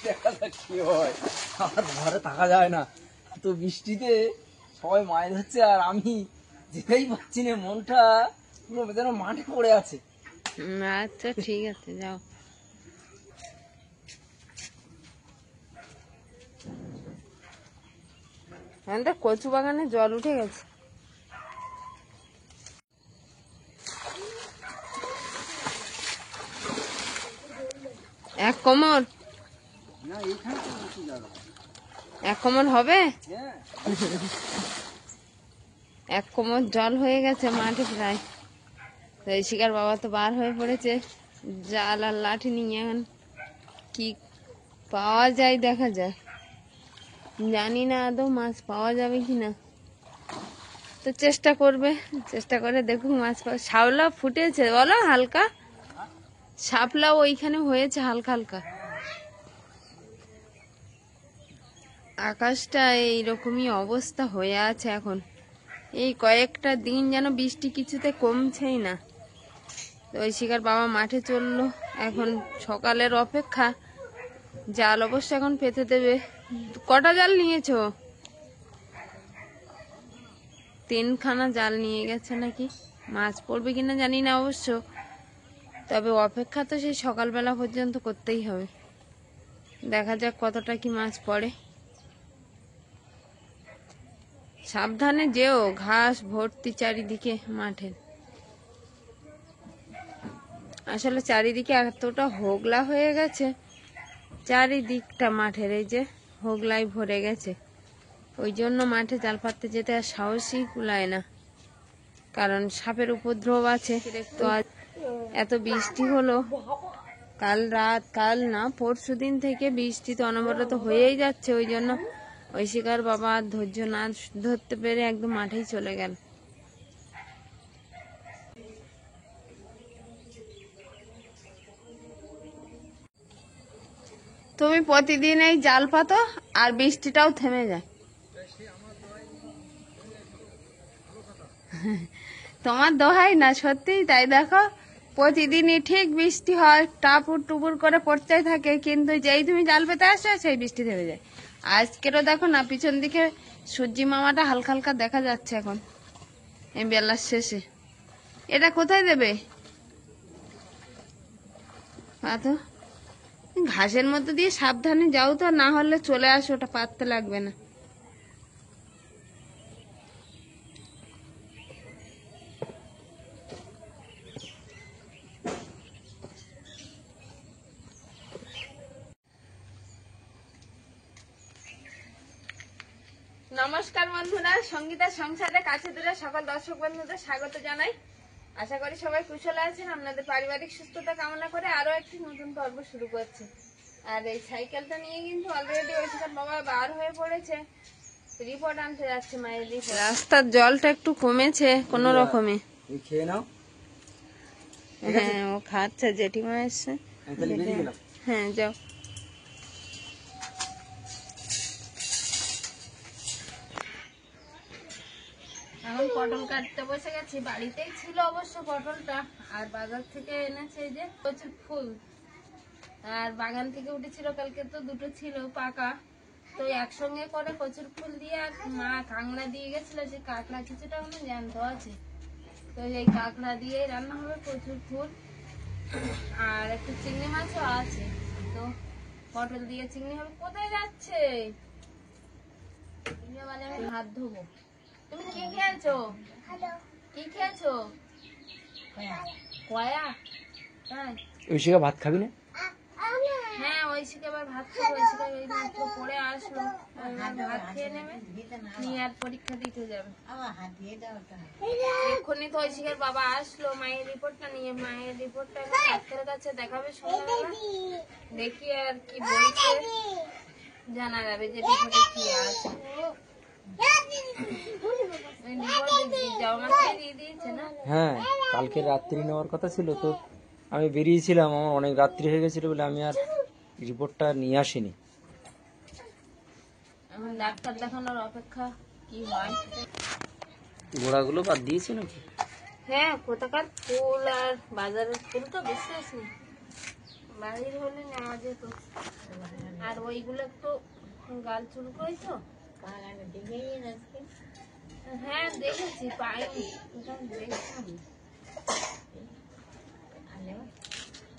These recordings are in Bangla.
দেখা যাক কি হয়। আমার ঘরে থাকা যায় না, তো বৃষ্টিতে সবাই মাছ ধরছে আর আমি যেতেই পারছি না, মনটা পুরো যেন মাঠে পড়ে আছে। আচ্ছা ঠিক আছে, যাও। কচু বাগানে জল উঠে গেছে। এক কোমর, এক কোমর হবে। এক কোমর জল হয়ে গেছে মাঠে প্রায়। তো এই শিকার বাবা তো বার হয়ে পড়েছে জাল আর লাঠি নিয়ে। এখন কি পাওয়া যায় দেখা যায়, জানি না আদৌ মাছ পাওয়া যাবে কিনা। তো চেষ্টা করবে, চেষ্টা করে দেখুক মাছ পাওয়া। শাওলা ফুটেছে বলো হালকা, শাপলাও ওইখানে হয়েছে হালকা হালকা। আকাশটা এইরকমই অবস্থা হয়ে আছে এখন। এই কয়েকটা দিন যেন বৃষ্টি কিছুতে কমছেই না। তো ওই শিকার বাবা মাঠে চললো, এখন সকালের অপেক্ষা। জাল অবশ্য এখন পেতে দেবে। কটা জাল নিয়েছো? 3খানা জাল নিয়ে গেছে নাকি। মাছ পড়বে কিনা জানি না অবশ্য, তবে অপেক্ষা তো সেই সকালবেলা পর্যন্ত করতেই হবে। দেখা যাক কতটা কি মাছ পড়ে। সাবধানে যেও, ঘাস ভর্তি চারিদিকে মাঠের। আসলে চারিদিকে এতটা হোগলা হয়ে গেছে, চারিদিকটা মাঠের এই যে হোগলায় ভরে গেছে। ওই জন্য মাঠে জাল পাততে যেতে আর সাহসই কুলায় না, কারণ সাপের উপদ্রব আছে। তো আজ এত বৃষ্টি হলো, কাল না পরশু দিন থেকে বৃষ্টি তো অনবরত হয়েই যাচ্ছে। ওই জন্য ওই শিকার বাবা ধৈর্য না ধরতে পেরে একদম মাঠেই চলে গেল। তুমি প্রতিদিন এই জাল পাতো আর বৃষ্টিটাও থেমে যায়। তোমার দোহাই না, সত্যিই তাই। দেখো প্রতিদিনই ঠিক বৃষ্টি হয়, টাপুর টুপুর করে পড়তেই থাকে, কিন্তু যেই তুমি জাল পেতে আসো সেই বৃষ্টি থেমে যায়। আজকেরও দেখো না, পিছন দিকে সূর্যি মামাটা হালকা হালকা দেখা যাচ্ছে এখন এই বেলার শেষে। এটা কোথায় দেবে? ঘাসের মধ্যে দিয়ে সাবধানে যাও তো, না হলে চলে আসো, ওটা পাততে লাগবে না। নমস্কার বন্ধুরা, সঙ্গীতার সংসারে কাছে দূরে সকল দর্শক বন্ধুদের স্বাগত জানাই। আশা করি সবাই কুশলে আছেন। আপনাদের পারিবারিক সুস্থতা কামনা করে আরো একটি নতুন পর্ব শুরু করছে। আর এই সাইকেলটা নিয়ে কিন্তু অলরেডি ওইখানে বাবা বার হয়ে পড়েছে, রিপোর্ট আনতে যাচ্ছে মায়ের রিপোর্ট। রাস্তার জলটা একটু কমেছে কোনো রকমে। খেয়ে নাও। হ্যাঁ, ও খাচ্ছে, জেঠিমা এসছে। হ্যাঁ যাও। এখন পটল কাটতে বসে গেছি। বাড়িতেই ছিল অবশ্য পটলটা, আর বাজার থেকে এনেছে এই যে প্রচুর ফুল। আর বাগান থেকে উঠেছিল কালকে, তো দুটো ছিল পাকা, তো একসঙ্গে করে কচুর ফুল দিয়ে আর মা কাঁকড়া দিয়ে গেছিল, যে কাঁকড়া কিছুটা আমার জ্যান্ত আছে, তো এই কাঁকড়া দিয়ে রান্না হবে কচুর ফুল। আর একটু চিংড়ি মাছও আছে, তো পটল দিয়ে চিংড়ি হবে। কোথায় যাচ্ছে? মানে আমি হাত ধোবো। তুমি কি খেয়েছো? কি খেয়েছো? কয়া। ঐশিকা ভাত খাবি না? হ্যাঁ, ঐশিকা আবার ভাত খাবো। ঐশিকা এই মাত্র পড়ে আসলো, ভাত খেয়ে নেবে, নিয়ে আর পরীক্ষা দিতে যাবে এক্ষুনি। তো ঐশিকার বাবা আসলো মায়ের রিপোর্টটা নিয়ে। মায়ের রিপোর্টটা ডাক্তারের কাছে দেখাবে সন্ধ্যাবেলা, দেখি আর কি বলছে, জানা যাবে যে রিপোর্টে কি আছে। হ্যাঁ, কালকে রাত্রি নেওয়ার কথা ছিল, তো আমি বেরিয়েছিলাম, আমার অনেক রাত্রি হয়ে গেছিল বলে আমি আর রিপোর্টটা নিয়ে আসিনি। এখন ডাক্তার দেখানোর অপেক্ষা কি হয়। গোড়াগুলো বাদ দিয়েছে নাকি? হ্যাঁ, কোথাকার ফুল আর বাজারের ফুল তো বেশি আছে, বাহির হলে নেওয়া যেত। আর ওইগুলো একটু গাল চুলকোই তো। হ্যাঁ দেখেছি, পাইনি, দেখলাম।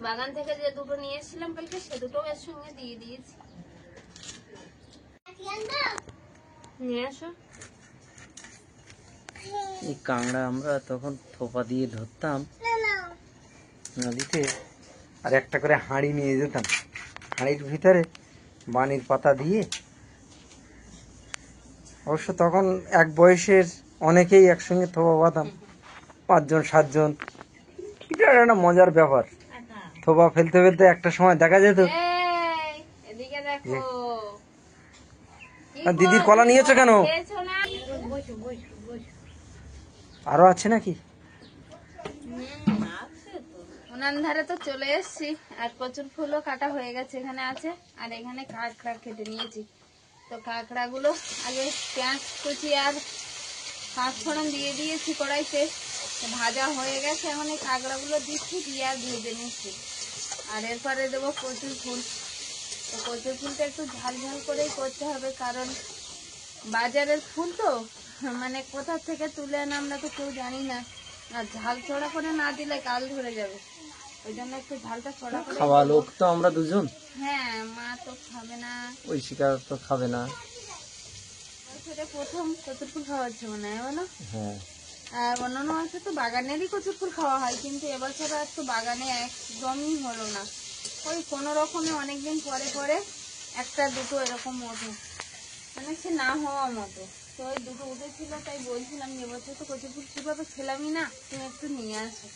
বাগান থেকে যে দুটো নিয়ে এসেছিলাম কালকে, সে দুটো এর সঙ্গে দিয়ে দিয়েছি। নিয়ে আসো। এই কাঁকড়া আমরা তখন থোপা দিয়ে ধরতাম নদীতে, আর একটা করে হাঁড়ি নিয়ে যেতাম, হাঁড়ির ভিতরে বানির পাতা দিয়ে, অবশ্য তখন এক বয়সের অনেকেই একসঙ্গে থোপা বাঁধতাম, 5 জন 7 জন। এটা একটা মজার ব্যাপার। থোপা ফেলতে ফেলতে একটা সময় দেখা যেত। এই, এদিকে দেখো। আর দিদির কলা নিয়েছো কেন? খেয়েছো না? আরো আছে নাকি? উনান ধারে তো চলে এসেছি, আর কচুর ফুলও কাটা হয়ে গেছে, এখানে আছে। আর এখানে কাঁকড়া কেটে নিয়েছি। তো কাঁকড়া গুলো আগে পেঁয়াজ কুচি আর পাঁচফোড়ন দিয়ে দিয়েছি কড়াইতে, তো ভাজা হয়ে গেছে। এখন এই কাঁকড়া গুলো দিচ্ছি, দিয়ে আর ভেজে নিচ্ছি। আর এরপরে দেবো কচুর ফুল। তো কচুর ফুলটা একটু ঝাল ঝাল করেই করতে হবে, কারণ বাজারের ফুল তো, মানে কোথা থেকে তুলে আনা আমরা তো কেউ জানি না। আর ঝাল চড়া করে না দিলে কাল ধরে যাবে, ওই জন্য একটু ঝালটা চড়া করে। খাওয়া লোক তো আমরা দুজন। হ্যাঁ, মা তো খাবে না, ওই শিকার তো খাবে না। বছরে প্রথম কচুর ফুল খাওয়া হচ্ছে মনে হয়, বলো? হ্যাঁ, আর অন্যান্য মাসে তো বাগানেরই কচুর ফুল খাওয়া হয়, কিন্তু এবছর আর তো বাগানে একদমই হলো না। ওই কোনো রকমে অনেকদিন পরে পরে একটা দুটো এরকম মতো, মানে সে না হওয়া মতো। তো ওই দুটো উঠেছিল, তাই বলছিলাম এবছর তো কচুর ফুল সেভাবে খেলামই না, তুমি একটু নিয়ে আসো।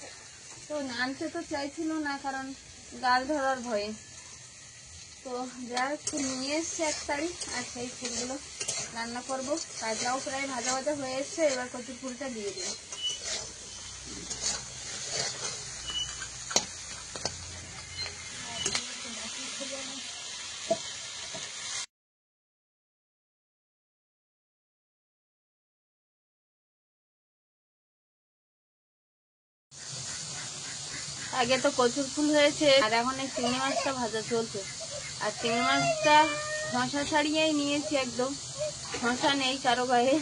তো আনতে তো চাইছিল না, কারণ গাল ধরার ভয়ে। তো যা একটু নিয়ে এসছে 1 তারিখ, আর সেই ফুলগুলো রান্না করবো। কাঁচরাও প্রায় ভাজা ভাজা হয়ে এসছে, এবার কচুর ফুলটা দিয়ে দেবো। আগে তো কচুর ফুল হয়েছে, আর এখন এই চিংড়ি মাছটা ভাজা চলছে। আর চিংড়ি মাছটা খোসা ছাড়িয়েই নিয়েছি, একদম খোসা নেই কারো গায়ে।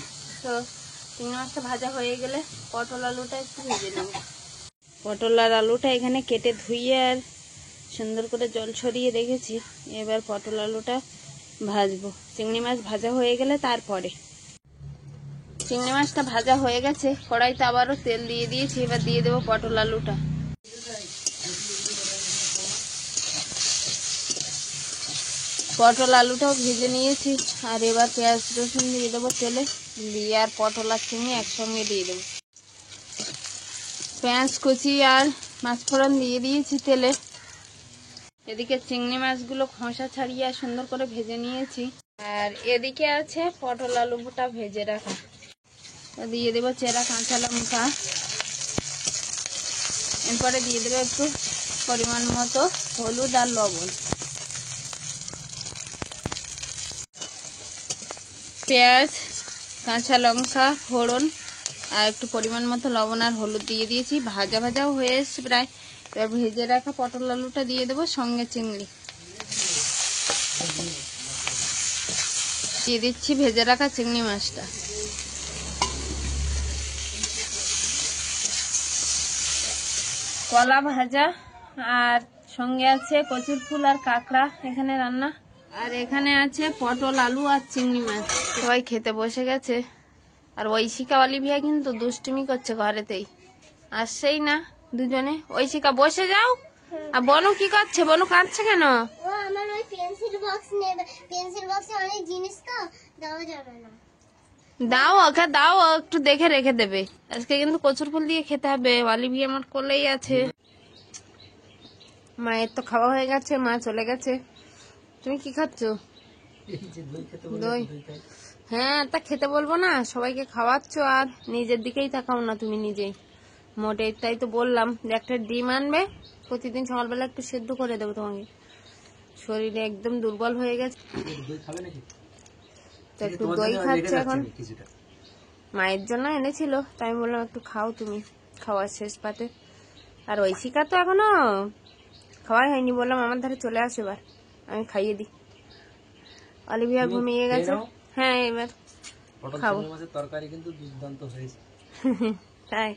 তো চিংড়ি মাছটা ভাজা হয়ে গেলে পটল আলুটা একটু ভেজে নেব। পটল আর আলুটা এখানে কেটে ধুইয়ে আর সুন্দর করে জল ছড়িয়ে রেখেছি। এবার পটল আলুটা ভাজবো। চিংড়ি মাছ ভাজা হয়ে গেলে তারপরে। চিংড়ি মাছটা ভাজা হয়ে গেছে, কড়াইতে আবারও তেল দিয়ে দিয়েছি। এবার দিয়ে দেবো পটল আলুটা। পটল আলুটাও ভেজে নিয়েছি, আর এবার পেঁয়াজ রসুন দিয়ে দেবো তেলে, দিয়ে আর পটল আর চিংড়ি একসঙ্গে দিয়ে দেবো। পেঁয়াজ কুচি আর পাঁচফোড়ন দিয়ে দিয়েছি তেলে। এদিকে চিংড়ি মাছগুলো খোসা ছাড়িয়ে আর সুন্দর করে ভেজে নিয়েছি, আর এদিকে আছে পটল আলুটা ভেজে রাখা। দিয়ে দেবো চেরা কাঁচা লঙ্কা, এরপরে দিয়ে দেবো একটু পরিমাণ মতো হলুদ আর লবণ। পেঁয়াজ, কাঁচা লঙ্কা, ফোড়ন আর একটু পরিমাণ মতো লবণ আর হলুদ দিয়ে দিয়েছি। ভাজা ভাজাও হয়ে এসছে প্রায়। এবার ভেজে রাখা পটল আলুটা দিয়ে দেবো, সঙ্গে চিংড়ি দিয়ে দিচ্ছি, ভেজে রাখা চিংড়ি মাছটা। কলা ভাজা আর সঙ্গে আছে কচুর ফুল আর কাঁকড়া এখানে রান্না। আর এখানে আছে পটল আলু আর চিংড়ি মাছ। সবাই খেতে বসে গেছে। আর ঐশিকা অলিভিয়া কিন্তু দুষ্টুমি করছে ঘরেতেই, আসছেই না দুজনে। ঐশিকা বসে যাও। আর বনু কি করছে? বনু কাঁদছে কেন? ও আমার ওই পেন্সিল বক্স নেবে, পেন্সিল বক্সে অনেক জিনিস তো দেওয়া যাবে না। দাও ওকে, দাও, ও একটু দেখে রেখে দেবে। আজকে কিন্তু কচুর ফুল দিয়ে খেতে হবে। অলিভিয়া আমার কোলেই আছে। মায়ের তো খাওয়া হয়ে গেছে, মা চলে গেছে। তুমি কি খাচ্ছ? দই। হ্যাঁ, তা খেতে বলবো না? সবাইকে খাওয়াচ্ছ আর নিজের দিকেই তাকাও না তুমি নিজেই। মোটে তাই তো বললাম যে একটা ডিম আনবে, প্রতিদিন সকালবেলা একটু সেদ্ধ করে দেবো তোমাকে। শরীরে একদম দুর্বল হয়ে গেছে, তো একটু দই খাচ্ছে এখন। মায়ের জন্য এনেছিল, তাই বললাম একটু খাও তুমি, খাওয়ার শেষ পাতে। আর ঐশিকা তো এখনো খাওয়াই হয়নি, বললাম আমার ধারে চলে আসো, এবার আমি খাইয়ে দিই। অলিভিয়া ঘুমিয়ে গেছে। হ্যাঁ এবার খাবো। তরকারি কিন্তু দুর্দান্ত হয়েছে। তাই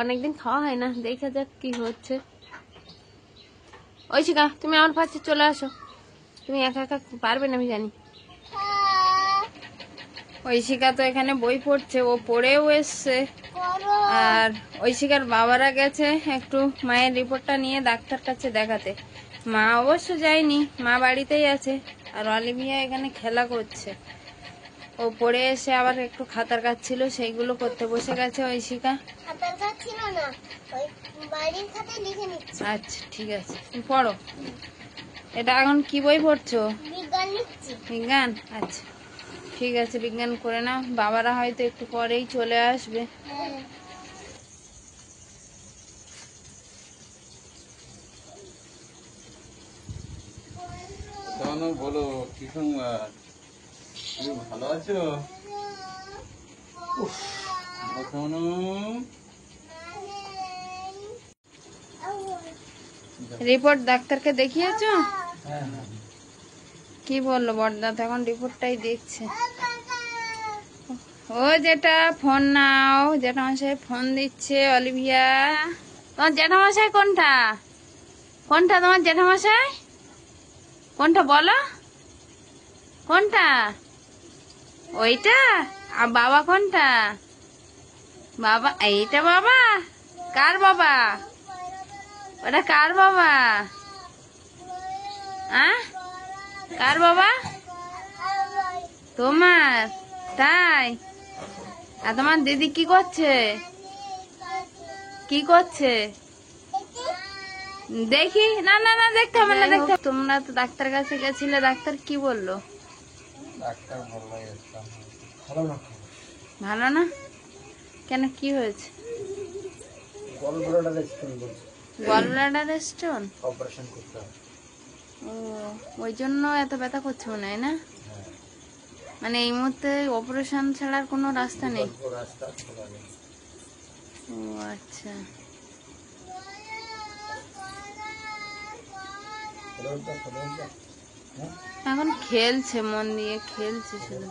অনেকদিন খাওয়া হয় না, দেখা যাক কি হচ্ছে। ঐশিকা তুমি আমার পাশে চলে আসো, তুমি একা একা পারবে না আমি জানি। ঐশিকা তো এখানে বই পড়ছে, ও পড়েও এসছে। আর ঐশিকার বাবারা গেছে একটু মায়ের রিপোর্টটা নিয়ে ডাক্তার কাছে দেখাতে। মা অবশ্য যায়নি, মা বাড়িতেই আছে। আর অলিভিয়া এখানে খেলা করছে। ও পড়ে এসে আবার একটু খাতার কাজ ছিল, সেইগুলো করতে বসে গেছে ঐশিকা। খাতার কাজ ছিল না, ওই বাড়ির খাতায় লিখে নিচ্ছি। আচ্ছা ঠিক আছে, তুমি পড়ো। এটা এখন কি বই পড়ছো? বিজ্ঞান লিখছি। বিজ্ঞান? আচ্ছা ঠিক আছে, বিজ্ঞান করে নাও। বাবারা হয়তো একটু পরেই চলে আসবে। হ্যাঁ। বলো কি সংবাদ? তুমি ভালো আছো? রিপোর্ট ডাক্তারকে দেখিয়েছো? কি বললো বড়দা? তো এখন রিপোর্টটাই দেখছে। ও যেটা ফোন নাও, জ্যাঠামশাই ফোন দিচ্ছে। অলিভিয়া তোমার জ্যাঠামশাই কোনটা? কোনটা তোমার জ্যাঠামশাই? কোনটা বলো, কোনটা? ওইটা? আর বাবা কোনটা? বাবা এইটা বাবা? কার বাবা ওটা? কার বাবা? কার বাবা? তোমার? তাই? আর তোমার দিদি কি করছে? কি করছে দেখি? না না না, দেখতে হবে না, দেখতে। তোমরা তো ডাক্তার কাছে গেছিলে, ডাক্তার কি বললো? ডাক্তার ভালো না। ভালো না কেন, কি হয়েছে? গলব্লাডার স্টোন অপারেশন করতে হবে। ও, ওই জন্য এত ব্যথা করছে মনে হয় না? মানে এই মুহূর্তে অপারেশন ছাড়ার কোনো রাস্তা নেই? ও আচ্ছা। এখন খেলছে, মন দিয়ে খেলছে শুধু।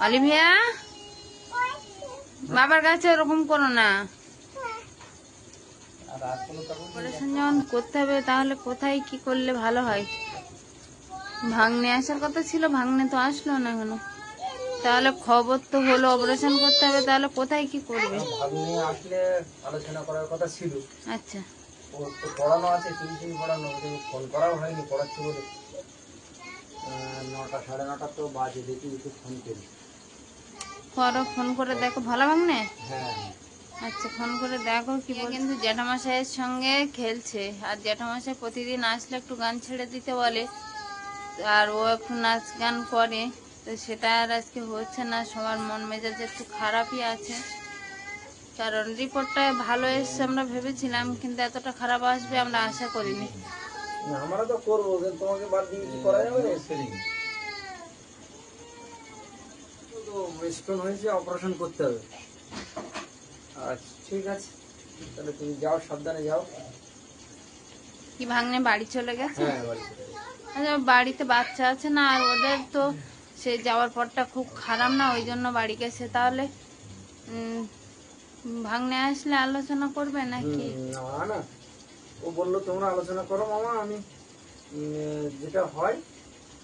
অলিভিয়া বাবার কাছে ওরকম করো না। অপারেশন যখন করতে হবে তাহলে কোথায় কি করলে ভালো হয়? ভাগ্নে আসার কথা ছিল, ভাগ্নে তো আসলো না এখনো। তাহলে খবর তো হলো অপারেশন করতে হবে, তাহলে কোথায় কি করবে? ভাগ্নে আসলে আলোচনা করার কথা ছিল। আচ্ছা, ও তো পড়ানো আছে, টিউশন পড়ানো, ফোন করাও হয়নি, পড়াচ্ছে বলে। 9টা 9:30 তো বাজে, দেখি একটু ফোন করি। করো, ফোন করে দেখো। ভালো ভাগ্নে? হ্যাঁ আচ্ছা ফোন করে দেখো কি বলে। কিন্তু জ্যাঠামশাইয়ের সঙ্গে খেলছে, আর জ্যাঠামশাই প্রতিদিন আসলে একটু গান ছেড়ে দিতে বলে, আর ও একটু নাচ গান করে, তো সেটা আর আজকে হচ্ছে না। সবার মন মেজাজ একটু খারাপই আছে, কারণ রিপোর্টটা ভালো এসছে আমরা ভেবেছিলাম, কিন্তু এতটা খারাপ আসবে আমরা আশা করিনি। না, আমরা তো করবো, কিন্তু তোমাকে বাদ দিয়ে কি করা যাবে? তো স্টোন হয়েছে, অপারেশন করতে হবে। আচ্ছা ঠিক আছে, তাহলে তুমি যাও, সাবধানে যাও। কি ভাগ্নে বাড়ি চলে গেছে? হ্যাঁ বাড়ি চলে যাও। আচ্ছা, বাড়িতে বাচ্চা আছে না, আর ওদের তো সে যাওয়ার পরটা খুব খারাপ না, ওই জন্য বাড়ি গেছে। তাহলে ভাগ্নে আসলে আলোচনা করবে নাকি? না না, ও বললো তোমরা আলোচনা করো মামা, আমি যেটা হয়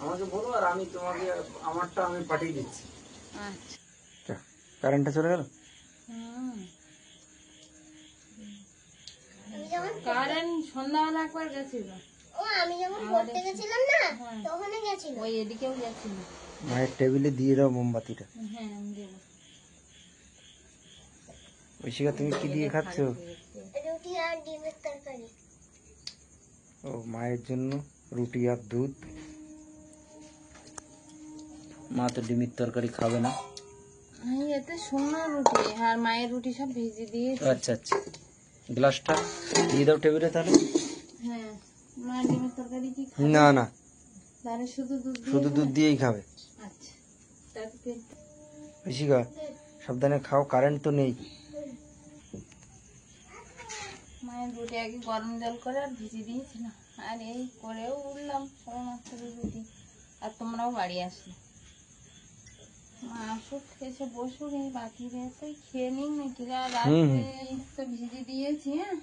আমাকে বলো, আর আমি তোমাকে আমারটা আমি পাঠিয়ে দিচ্ছি। আচ্ছা, কারেন্টটা চলে গেল। কারেন্ট সন্ধ্যাবেলা একবার গেছিল। ও আমি যখন পড়তে গেছিলাম না, তখনই গেছিল। ওই এদিকেও গেছিল। মায়ের টেবিলে দিয়ে দাও মোমবাতিটা। হ্যাঁ আমি দেবো। ঐশিকা তুমি কি দিয়ে খাচ্ছ? রুটি আর ডিমের তরকারি। ও মায়ের জন্য রুটি আর দুধ। মা তো ডিমের তরকারি খাবে না। এতে শুকনো রুটি আর মায়ের রুটি সব ভেজে দিয়ে। আচ্ছা আচ্ছা, গ্লাসটা দিয়ে দাও টেবিলে তাহলে। হ্যাঁ, মায়ের ডিমের তরকারি কি? না না, তাহলে শুধু দুধ দিয়েই খাবে। আচ্ছা, তাতে ঐশিকা সাবধানে খাও, কারেন্ট তো নেই। মায়ের রুটি আগে গরম জল করে আর ভিজিয়ে দিয়েছিলাম, আর এই করেও উঠলাম সবাই মাত্র রুটি, আর তোমরাও বাড়ি আসলে। মা আসুক, এসে বসুক, এই বাকি রয়েছে খেয়ে নিন নাকি। আর রাত্রে তো ভিজিয়ে দিয়েছি। হ্যাঁ,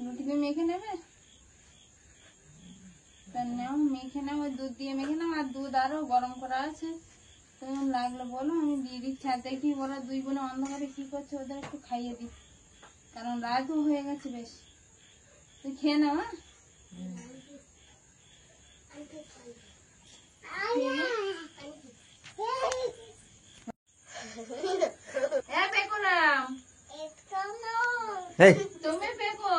রুটিতে মেখে নেবে, তা নাও মেখে নাও, ওই দুধ দিয়ে মেখে নাও, আর দুধ আরো গরম করা আছে, কেমন লাগলো বলো, আমি দিয়ে দিচ্ছি। আর দেখি ওরা দুই বোনে অন্ধকারে কি করছে, ওদের একটু খাইয়ে দিই, কারণ রাতও হয়ে গেছে বেশ। তুই খেয়ে নাও। হ্যাঁ, পেকো নাম তুমি পেকো।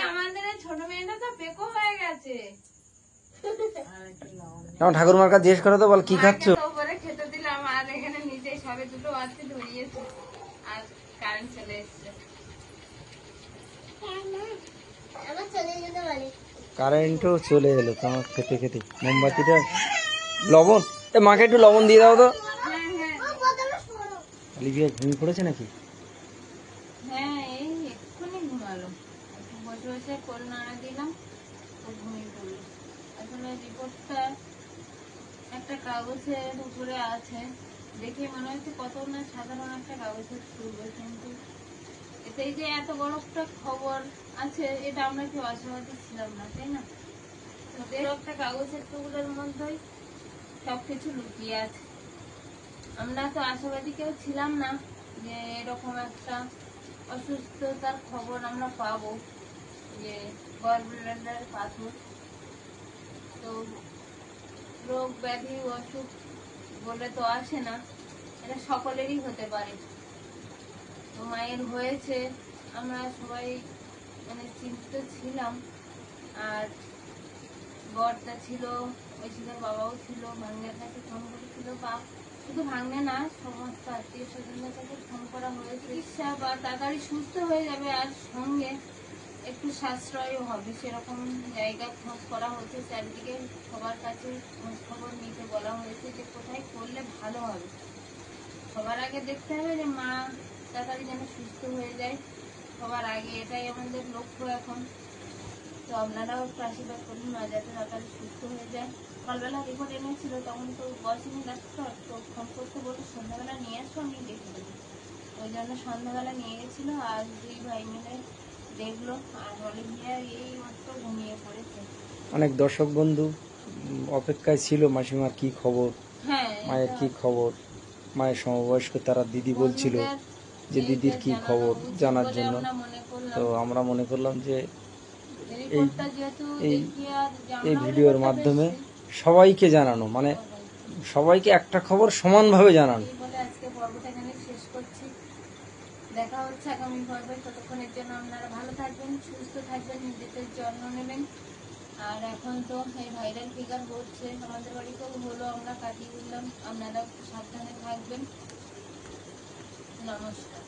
আমাদের ছোট মেয়েটা তো পেকো হয়ে গেছে। ঠাকুরমার কাছে জিজ্ঞেস করো তো, বল কি খাচ্ছ? ওপরে খেতে দিলাম, আর এখানে নিচে সবে দুটো আছে ধরিয়েছে, আর কারেন্ট চলে এসছে। আমার চলে যেতে বলে। কারেন্টও চলে এলো তোমার খেতে খেতে। মোমবাতিটা লবণ, মাকে একটু লবণ দিয়ে দাও তো। লিভিয়া ঘুমিয়ে পড়েছে নাকি? হ্যাঁ, এই এক্ষুনি ঘুমালো, বসে বসে কোল নাড়া দিলাম, ও ঘুমিয়ে পড়লো। আসলে রিপোর্টটা একটা কাগজের উপরে আছে, দেখে মনে হচ্ছে কত না সাধারণ একটা কাগজের তুলবে, কিন্তু এতেই যে এত বড় একটা খবর আছে এটা আমরা কেউ আশাবাদী ছিলাম না, তাই না? ওদের একটা কাগজের টুকরোর মধ্যেই সবকিছু লুকিয়ে আছে। আমরা তো আশাবাদী কেউ ছিলাম না যে এরকম একটা অসুস্থতার খবর আমরা পাবো, যে গলব্লাডার পাথর। তো রোগ ব্যাধি অসুখ বলে তো আসে না, এটা সকলেরই হতে পারে। তো মায়ের হয়েছে, আমরা সবাই মানে চিন্তিত ছিলাম। আর বরটা ছিল, ওই ছিল, বাবাও ছিল, ভাগ্নের কাছে ফোন করেছিল, বা শুধু ভাগ্নে না, সমস্ত আত্মীয় স্বজনদের কাছে ফোন করা হয়েছে। চিকিৎসা বা তাড়াতাড়ি সুস্থ হয়ে যাবে, আর সঙ্গে একটু সাশ্রয়ও হবে, সেরকম জায়গা খোঁজ করা হচ্ছে। চারিদিকে সবার কাছে খোঁজ খবর নিতে বলা হয়েছে যে কোথায় করলে ভালো হবে। সবার আগে দেখতে হবে যে মা তাড়াতাড়ি যেন সুস্থ হয়ে যায়, সবার আগে এটাই আমাদের লক্ষ্য এখন। তো আপনারাও একটু আশীর্বাদ করুন, মা যাতে তাড়াতাড়ি সুস্থ হয়ে যায়। সকালবেলা রিপোর্ট এনেছিল, তখন তো বসেনি ডাক্তার, তো ফোন করতে বলে সন্ধ্যাবেলা নিয়ে আসো, আমি দেখে দেবো। ওই জন্য সন্ধ্যাবেলা নিয়ে গেছিলো, আর দুই ভাই মিলে দেখলো, আর অলিভিয়া এই মাত্র ঘুমিয়ে পড়েছে। অনেক দর্শক বন্ধু অপেক্ষায় ছিল মাসিমার কি খবর, হ্যাঁ, মায়ের কি খবর। মায়ের সমবয়স্ক তারা দিদি বলছিল যে দিদির কি খবর জানার জন্য। তো আমরা মনে করলাম যে এই এই ভিডিওর মাধ্যমে সবাইকে জানানো, মানে সবাইকে একটা খবর সমানভাবে জানানো। বলে আজকে পর্বটা এখানে শেষ করছি, দেখা হচ্ছে আগামী পর্বে। ততক্ষণের জন্য আপনারা ভালো থাকবেন, সুস্থ থাকবেন, নিজেদের যত্ন নেবেন। আর এখন তো এই ভাইরাল ফিগার হচ্ছে, আমাদের বাড়িতেও হলো, আমরা কাটিয়ে উঠলাম, আপনারা একটু সাবধানে থাকবেন। নমস্কার।